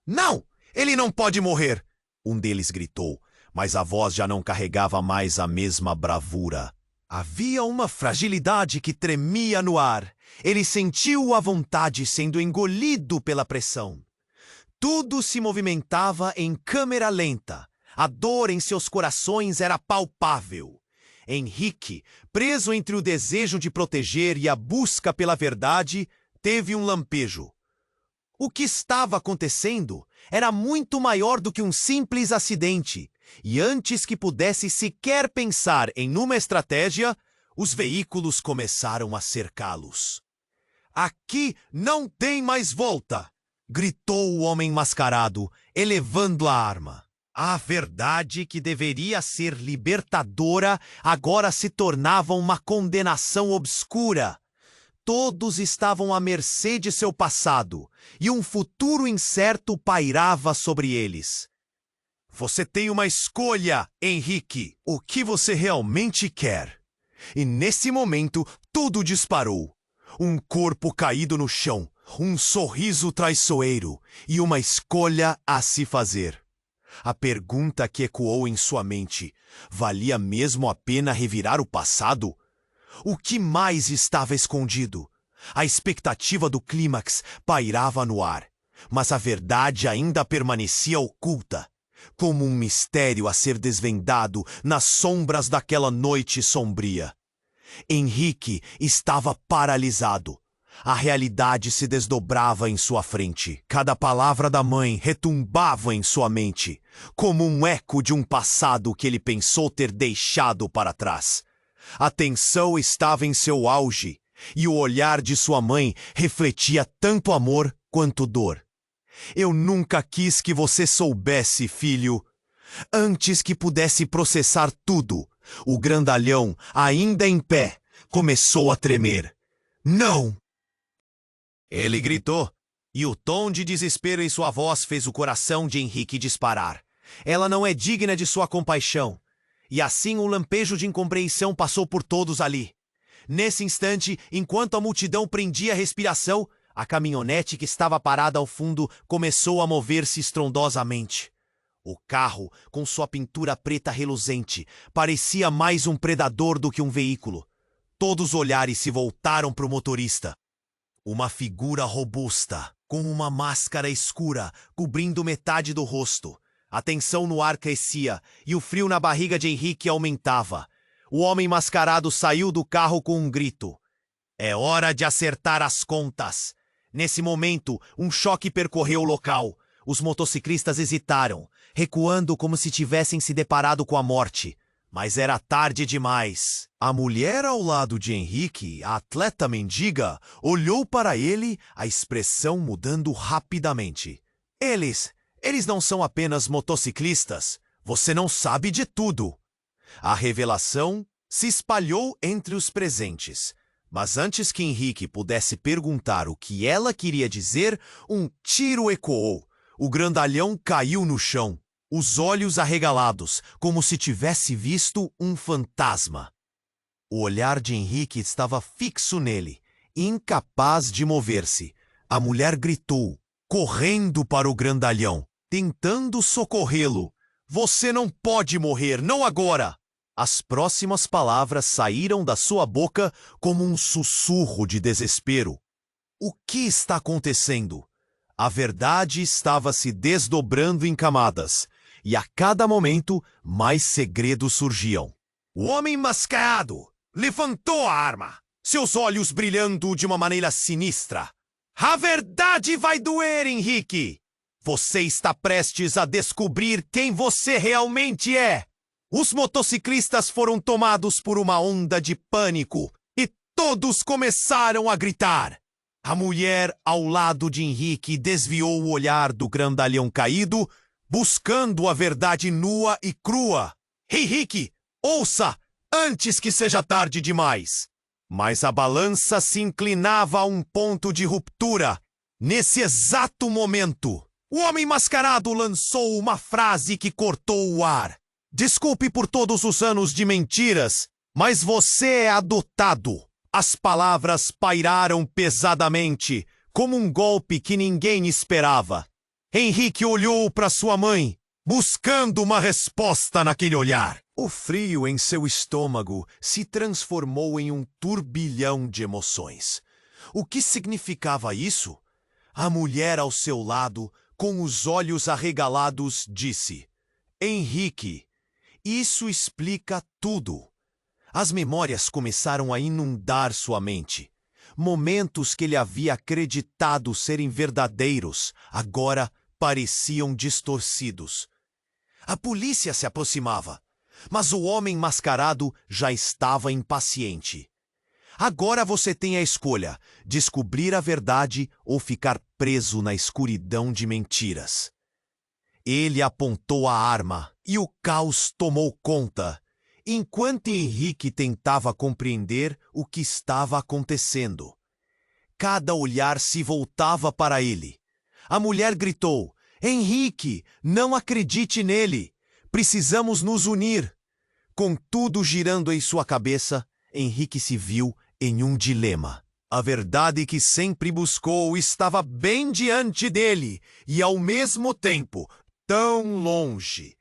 Não! Ele não pode morrer! Um deles gritou, mas a voz já não carregava mais a mesma bravura. Havia uma fragilidade que tremia no ar. Ele sentiu a vontade sendo engolido pela pressão. Tudo se movimentava em câmera lenta. A dor em seus corações era palpável. Henrique, preso entre o desejo de proteger e a busca pela verdade, teve um lampejo. O que estava acontecendo era muito maior do que um simples acidente, e antes que pudesse sequer pensar em uma estratégia, os veículos começaram a cercá-los. Aqui não tem mais volta! Gritou o homem mascarado, elevando a arma. A verdade que deveria ser libertadora agora se tornava uma condenação obscura. Todos estavam à mercê de seu passado, e um futuro incerto pairava sobre eles. Você tem uma escolha, Henrique. O que você realmente quer? E nesse momento, tudo disparou. Um corpo caído no chão, um sorriso traiçoeiro e uma escolha a se fazer. A pergunta que ecoou em sua mente: valia mesmo a pena revirar o passado? O que mais estava escondido? A expectativa do clímax pairava no ar, mas a verdade ainda permanecia oculta, como um mistério a ser desvendado nas sombras daquela noite sombria. Henrique estava paralisado. A realidade se desdobrava em sua frente. Cada palavra da mãe retumbava em sua mente, como um eco de um passado que ele pensou ter deixado para trás. A tensão estava em seu auge, e o olhar de sua mãe refletia tanto amor quanto dor. Eu nunca quis que você soubesse, filho. Antes que pudesse processar tudo, o grandalhão, ainda em pé, começou a tremer. Não! Ele gritou, e o tom de desespero em sua voz fez o coração de Henrique disparar. Ela não é digna de sua compaixão. E assim um lampejo de incompreensão passou por todos ali. Nesse instante, enquanto a multidão prendia a respiração, a caminhonete que estava parada ao fundo começou a mover-se estrondosamente. O carro, com sua pintura preta reluzente, parecia mais um predador do que um veículo. Todos os olhares se voltaram para o motorista. Uma figura robusta, com uma máscara escura cobrindo metade do rosto. A tensão no ar crescia e o frio na barriga de Henrique aumentava. O homem mascarado saiu do carro com um grito. É hora de acertar as contas. Nesse momento, um choque percorreu o local. Os motociclistas hesitaram, recuando como se tivessem se deparado com a morte. Mas era tarde demais. A mulher ao lado de Henrique, a atleta mendiga, olhou para ele, a expressão mudando rapidamente. Eles não são apenas motociclistas. Você não sabe de tudo. A revelação se espalhou entre os presentes. Mas antes que Henrique pudesse perguntar o que ela queria dizer, um tiro ecoou. O grandalhão caiu no chão, os olhos arregalados, como se tivesse visto um fantasma. O olhar de Henrique estava fixo nele, incapaz de mover-se. A mulher gritou, correndo para o grandalhão, tentando socorrê-lo. Você não pode morrer, não agora! As próximas palavras saíram da sua boca como um sussurro de desespero. O que está acontecendo? A verdade estava se desdobrando em camadas, e a cada momento mais segredos surgiam. O homem mascarado levantou a arma, seus olhos brilhando de uma maneira sinistra. A verdade vai doer, Henrique! Você está prestes a descobrir quem você realmente é! Os motociclistas foram tomados por uma onda de pânico e todos começaram a gritar. A mulher ao lado de Henrique desviou o olhar do grandalhão caído, buscando a verdade nua e crua. Henrique, ouça, antes que seja tarde demais. Mas a balança se inclinava a um ponto de ruptura. Nesse exato momento, o homem mascarado lançou uma frase que cortou o ar. Desculpe por todos os anos de mentiras, mas você é adotado. As palavras pairaram pesadamente, como um golpe que ninguém esperava. Henrique olhou para sua mãe, buscando uma resposta naquele olhar. O frio em seu estômago se transformou em um turbilhão de emoções. O que significava isso? A mulher ao seu lado, com os olhos arregalados, disse: Henrique, isso explica tudo. As memórias começaram a inundar sua mente. Momentos que ele havia acreditado serem verdadeiros, agora pareciam distorcidos. A polícia se aproximava, mas o homem mascarado já estava impaciente. Agora você tem a escolha: descobrir a verdade ou ficar preso na escuridão de mentiras. Ele apontou a arma e o caos tomou conta, enquanto Henrique tentava compreender o que estava acontecendo. Cada olhar se voltava para ele. A mulher gritou: Henrique, não acredite nele. Precisamos nos unir. Com tudo girando em sua cabeça, Henrique se viu em um dilema. A verdade que sempre buscou estava bem diante dele e, ao mesmo tempo, tão longe.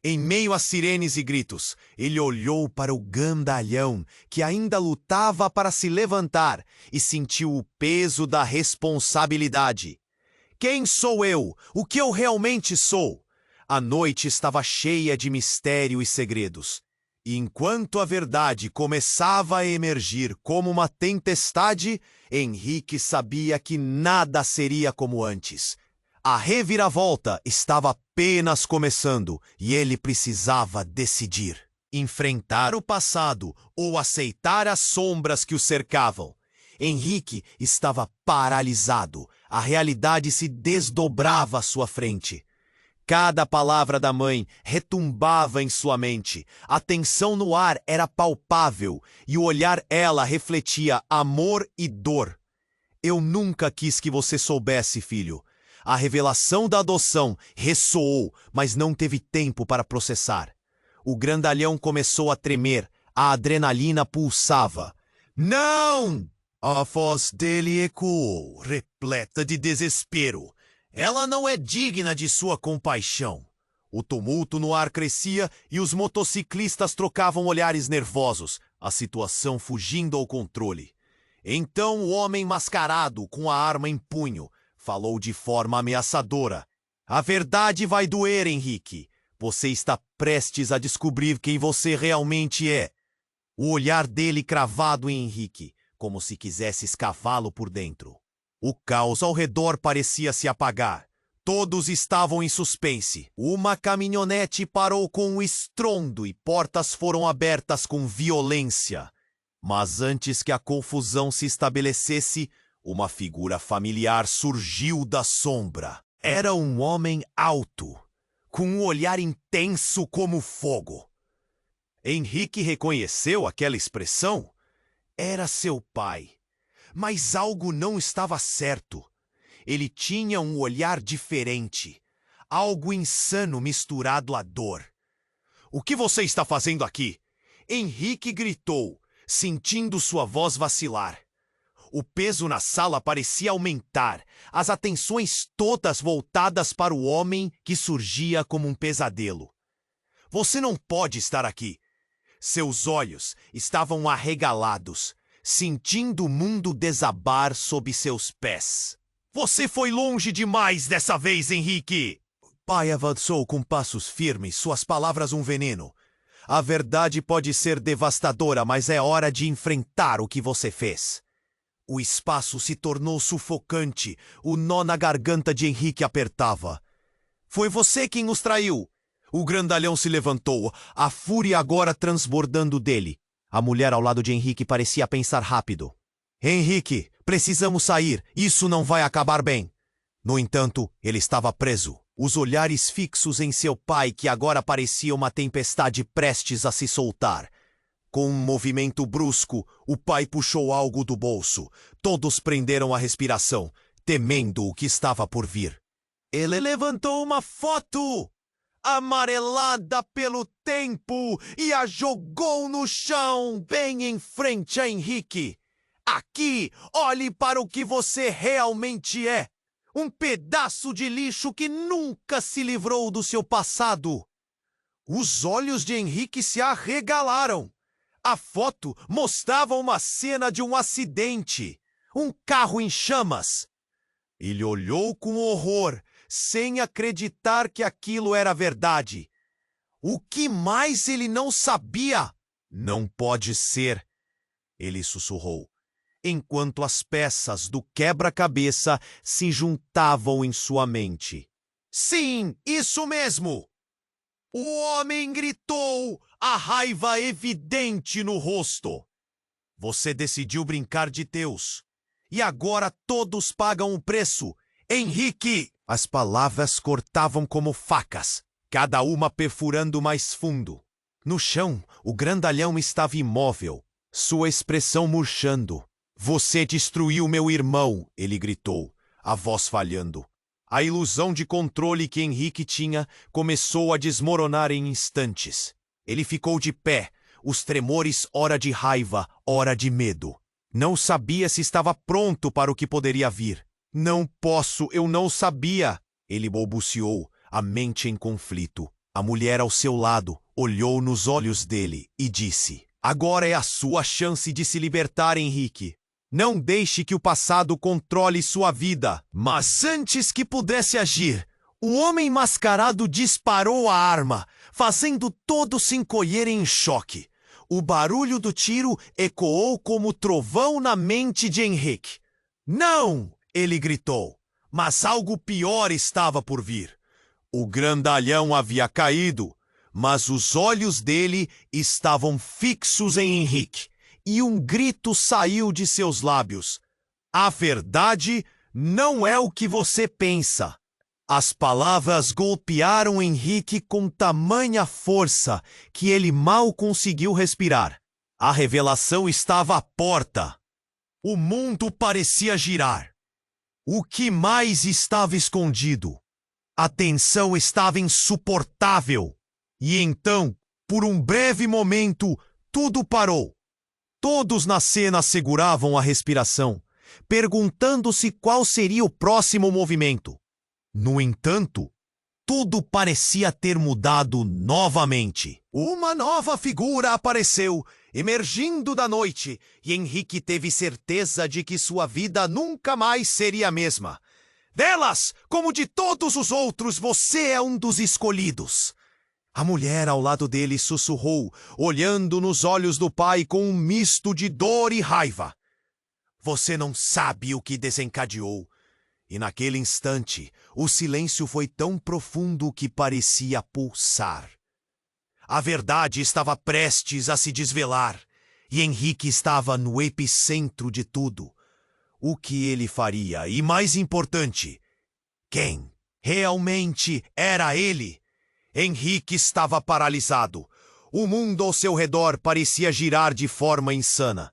Em meio a sirenes e gritos, ele olhou para o grandalhão, que ainda lutava para se levantar, e sentiu o peso da responsabilidade. Quem sou eu? O que eu realmente sou? A noite estava cheia de mistério e segredos. E enquanto a verdade começava a emergir como uma tempestade, Henrique sabia que nada seria como antes. A reviravolta estava apenas começando e ele precisava decidir: enfrentar o passado ou aceitar as sombras que o cercavam. Henrique estava paralisado. A realidade se desdobrava à sua frente. Cada palavra da mãe retumbava em sua mente. A tensão no ar era palpável e o olhar ela refletia amor e dor. Eu nunca quis que você soubesse, filho. A revelação da adoção ressoou, mas não teve tempo para processar. O grandalhão começou a tremer, a adrenalina pulsava. Não! A voz dele ecoou, repleta de desespero. Ela não é digna de sua compaixão. O tumulto no ar crescia e os motociclistas trocavam olhares nervosos, a situação fugindo ao controle. Então o homem mascarado, com a arma em punho, falou de forma ameaçadora. A verdade vai doer, Henrique. Você está prestes a descobrir quem você realmente é. O olhar dele cravado em Henrique, como se quisesse escavá-lo por dentro. O caos ao redor parecia se apagar. Todos estavam em suspense. Uma caminhonete parou com um estrondo e portas foram abertas com violência. Mas antes que a confusão se estabelecesse, uma figura familiar surgiu da sombra. Era um homem alto, com um olhar intenso como fogo. Henrique reconheceu aquela expressão. Era seu pai. Mas algo não estava certo. Ele tinha um olhar diferente. Algo insano misturado à dor. O que você está fazendo aqui? Henrique gritou, sentindo sua voz vacilar. O peso na sala parecia aumentar, as atenções todas voltadas para o homem que surgia como um pesadelo. Você não pode estar aqui. Seus olhos estavam arregalados, sentindo o mundo desabar sob seus pés. Você foi longe demais dessa vez, Henrique! Pai avançou com passos firmes, suas palavras um veneno. A verdade pode ser devastadora, mas é hora de enfrentar o que você fez. O espaço se tornou sufocante, o nó na garganta de Henrique apertava. Foi você quem os traiu! O grandalhão se levantou, a fúria agora transbordando dele. A mulher ao lado de Henrique parecia pensar rápido. Henrique, precisamos sair, isso não vai acabar bem. No entanto, ele estava preso. Os olhares fixos em seu pai, que agora parecia uma tempestade prestes a se soltar. Com um movimento brusco, o pai puxou algo do bolso. Todos prenderam a respiração, temendo o que estava por vir. Ele levantou uma foto, amarelada pelo tempo, e a jogou no chão, bem em frente a Henrique. Aqui, olhe para o que você realmente é. Um pedaço de lixo que nunca se livrou do seu passado. Os olhos de Henrique se arregalaram. A foto mostrava uma cena de um acidente. Um carro em chamas. Ele olhou com horror, sem acreditar que aquilo era verdade. O que mais ele não sabia? Não pode ser, ele sussurrou, enquanto as peças do quebra-cabeça se juntavam em sua mente. Sim, isso mesmo! O homem gritou, a raiva evidente no rosto. Você decidiu brincar de Deus. E agora todos pagam o preço. Henrique! As palavras cortavam como facas, cada uma perfurando mais fundo. No chão, o grandalhão estava imóvel, sua expressão murchando. Você destruiu meu irmão, ele gritou, a voz falhando. A ilusão de controle que Henrique tinha começou a desmoronar em instantes. Ele ficou de pé, os tremores ora de raiva, ora de medo. Não sabia se estava pronto para o que poderia vir. Não posso, eu não sabia. Ele balbuciou, a mente em conflito. A mulher ao seu lado olhou nos olhos dele e disse: agora é a sua chance de se libertar, Henrique. Não deixe que o passado controle sua vida. Mas antes que pudesse agir, o homem mascarado disparou a arma, fazendo todos se encolherem em choque. O barulho do tiro ecoou como trovão na mente de Henrique. Não! Ele gritou. Mas algo pior estava por vir. O grandalhão havia caído, mas os olhos dele estavam fixos em Henrique. E um grito saiu de seus lábios. A verdade não é o que você pensa. As palavras golpearam Henrique com tamanha força que ele mal conseguiu respirar. A revelação estava à porta. O mundo parecia girar. O que mais estava escondido? A tensão estava insuportável. E então, Por um breve momento, tudo parou. Todos na cena seguravam a respiração, perguntando-se qual seria o próximo movimento. No entanto, tudo parecia ter mudado novamente. Uma nova figura apareceu, emergindo da noite, e Henrique teve certeza de que sua vida nunca mais seria a mesma. Delas, como de todos os outros, você é um dos escolhidos. A mulher ao lado dele sussurrou, olhando nos olhos do pai com um misto de dor e raiva. Você não sabe o que desencadeou. E naquele instante, o silêncio foi tão profundo que parecia pulsar. A verdade estava prestes a se desvelar, e Henrique estava no epicentro de tudo. O que ele faria? E mais importante, quem realmente era ele? Henrique estava paralisado. O mundo ao seu redor parecia girar de forma insana.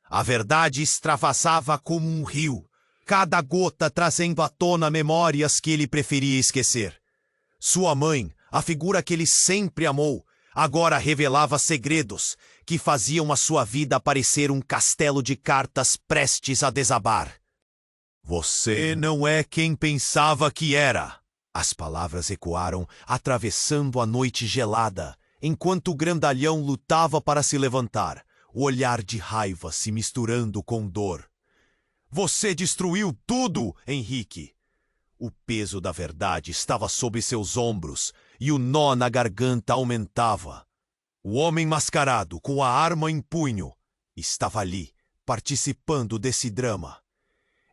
A verdade extravasava como um rio, cada gota trazendo à tona memórias que ele preferia esquecer. Sua mãe, a figura que ele sempre amou, agora revelava segredos que faziam a sua vida parecer um castelo de cartas prestes a desabar. Você não é quem pensava que era. As palavras ecoaram, atravessando a noite gelada, enquanto o grandalhão lutava para se levantar, o olhar de raiva se misturando com dor. Você destruiu tudo, Henrique. O peso da verdade estava sob seus ombros e o nó na garganta aumentava. O homem mascarado, com a arma em punho, estava ali, participando desse drama.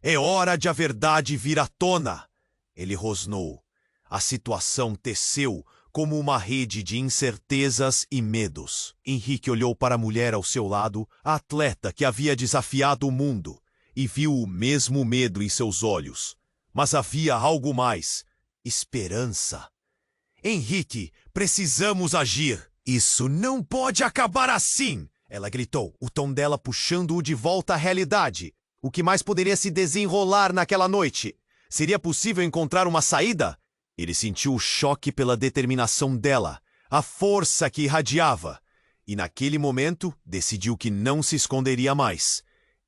É hora de a verdade vir à tona, ele rosnou. A situação teceu como uma rede de incertezas e medos. Henrique olhou para a mulher ao seu lado, a atleta que havia desafiado o mundo, e viu o mesmo medo em seus olhos. Mas havia algo mais: esperança. Henrique, precisamos agir. Isso não pode acabar assim! Ela gritou, o tom dela puxando-o de volta à realidade. O que mais poderia se desenrolar naquela noite? Seria possível encontrar uma saída? Ele sentiu o choque pela determinação dela, a força que irradiava. E naquele momento, decidiu que não se esconderia mais.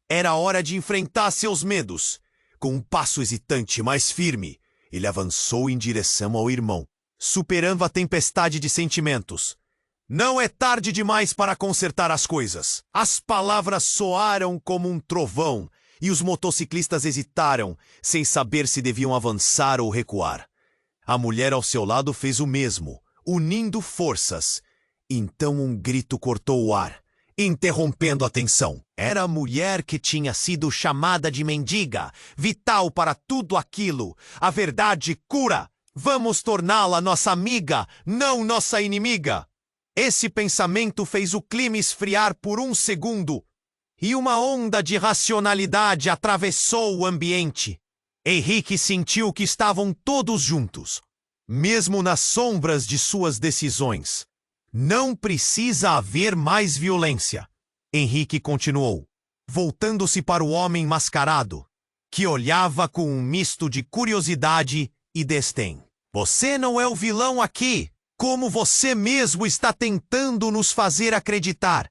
Era hora de enfrentar seus medos. Com um passo hesitante, mas firme, ele avançou em direção ao irmão, superando a tempestade de sentimentos. Não é tarde demais para consertar as coisas. As palavras soaram como um trovão, e os motociclistas hesitaram, sem saber se deviam avançar ou recuar. A mulher ao seu lado fez o mesmo, unindo forças. Então um grito cortou o ar, interrompendo a tensão. Era a mulher que tinha sido chamada de mendiga, vital para tudo aquilo. A verdade cura. Vamos torná-la nossa amiga, não nossa inimiga. Esse pensamento fez o clima esfriar por um segundo, e uma onda de racionalidade atravessou o ambiente. Henrique sentiu que estavam todos juntos, mesmo nas sombras de suas decisões. Não precisa haver mais violência, Henrique continuou, voltando-se para o homem mascarado, que olhava com um misto de curiosidade e desdém. Você não é o vilão aqui, como você mesmo está tentando nos fazer acreditar.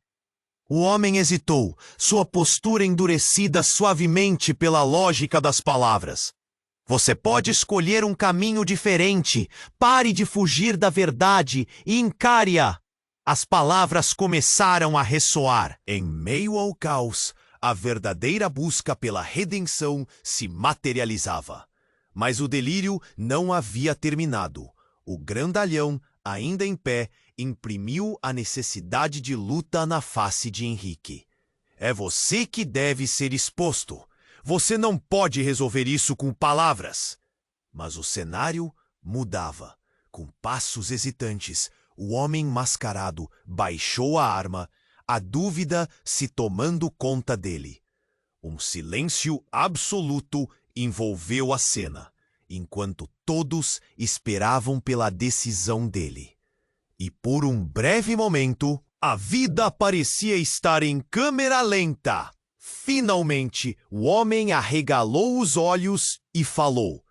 O homem hesitou, sua postura endurecida suavemente pela lógica das palavras. Você pode escolher um caminho diferente. Pare de fugir da verdade e encare-a. As palavras começaram a ressoar. Em meio ao caos, a verdadeira busca pela redenção se materializava. Mas o delírio não havia terminado. O grandalhão, ainda em pé, imprimiu a necessidade de luta na face de Henrique. É você que deve ser exposto. Você não pode resolver isso com palavras. Mas o cenário mudava. Com passos hesitantes, o homem mascarado baixou a arma, a dúvida se tomando conta dele. Um silêncio absoluto envolveu a cena, enquanto todos esperavam pela decisão dele. E por um breve momento, a vida parecia estar em câmera lenta. Finalmente, o homem arregalou os olhos e falou: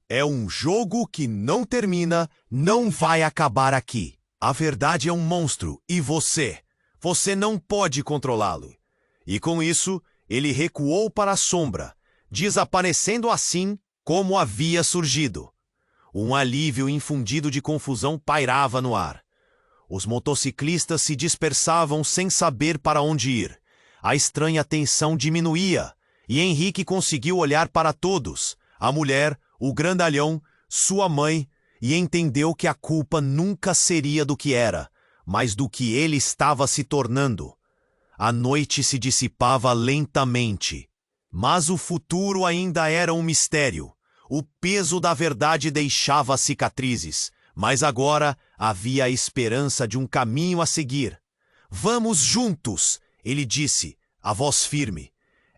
é um jogo que não termina, não vai acabar aqui. A verdade é um monstro e você não pode controlá-lo. E com isso, ele recuou para a sombra, desaparecendo assim como havia surgido. Um alívio infundido de confusão pairava no ar. Os motociclistas se dispersavam sem saber para onde ir. A estranha tensão diminuía, e Henrique conseguiu olhar para todos, a mulher, o grandalhão, sua mãe, e entendeu que a culpa nunca seria do que era, mas do que ele estava se tornando. A noite se dissipava lentamente, mas o futuro ainda era um mistério. O peso da verdade deixava cicatrizes, mas agora havia a esperança de um caminho a seguir. Vamos juntos, ele disse, a voz firme.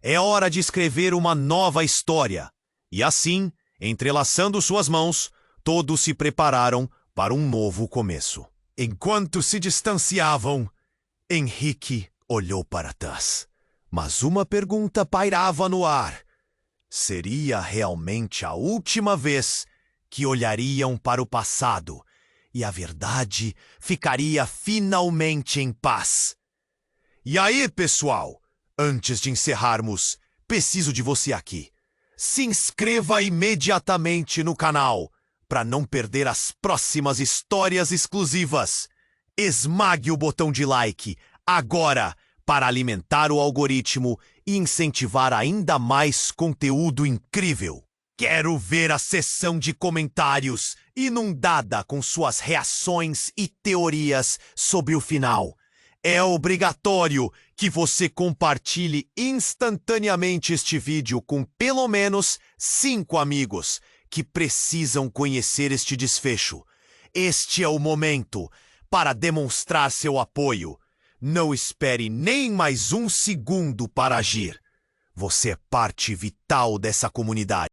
É hora de escrever uma nova história. E assim, entrelaçando suas mãos, todos se prepararam para um novo começo. Enquanto se distanciavam, Henrique olhou para trás. Mas uma pergunta pairava no ar. Seria realmente a última vez que olhariam para o passado e a verdade ficaria finalmente em paz? E aí, pessoal, antes de encerrarmos, preciso de você aqui. Se inscreva imediatamente no canal para não perder as próximas histórias exclusivas. Esmague o botão de like agora para alimentar o algoritmo e incentivar ainda mais conteúdo incrível. Quero ver a seção de comentários inundada com suas reações e teorias sobre o final. É obrigatório que você compartilhe instantaneamente este vídeo com pelo menos 5 amigos que precisam conhecer este desfecho. Este é o momento para demonstrar seu apoio. Não espere nem mais um segundo para agir. Você é parte vital dessa comunidade.